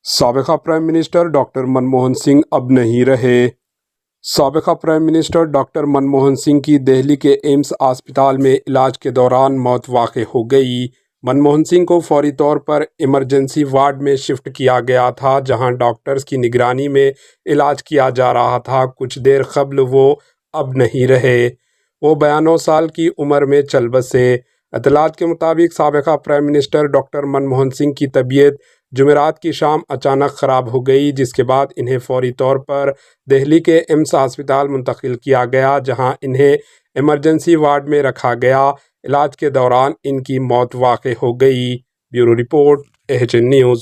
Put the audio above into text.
سابقہ prime minister doctor Manmohan Singh اب نہیں رہے۔ سابقہ prime minister doctor Manmohan Singh کی دہلی کے ایمس اسپتال میں علاج کے دوران موت واقع ہو گئی۔ منموہن سنگھ کو فوری طور پر ایمرجنسی وارڈ میں شفٹ کیا گیا تھا، جہاں ڈاکٹرز کی نگرانی میں علاج کیا جا رہا تھا۔ کچھ دیر قبل وہ اب نہیں رہے۔ وہ 92 سال کی عمر میں چل بسے۔ اطلاعات کے مطابق سابقہ prime minister doctor Manmohan Singh کی طبیعت جمعرات کی شام اچانک خراب ہو گئی، جس کے بعد انہیں فوری طور پر دہلی کے ایمس اسپتال منتقل کیا گیا، جہاں انہیں ایمرجنسی وارڈ میں رکھا گیا۔ علاج کے دوران ان کی موت واقع ہو گئی۔ Bureau report, AHN news.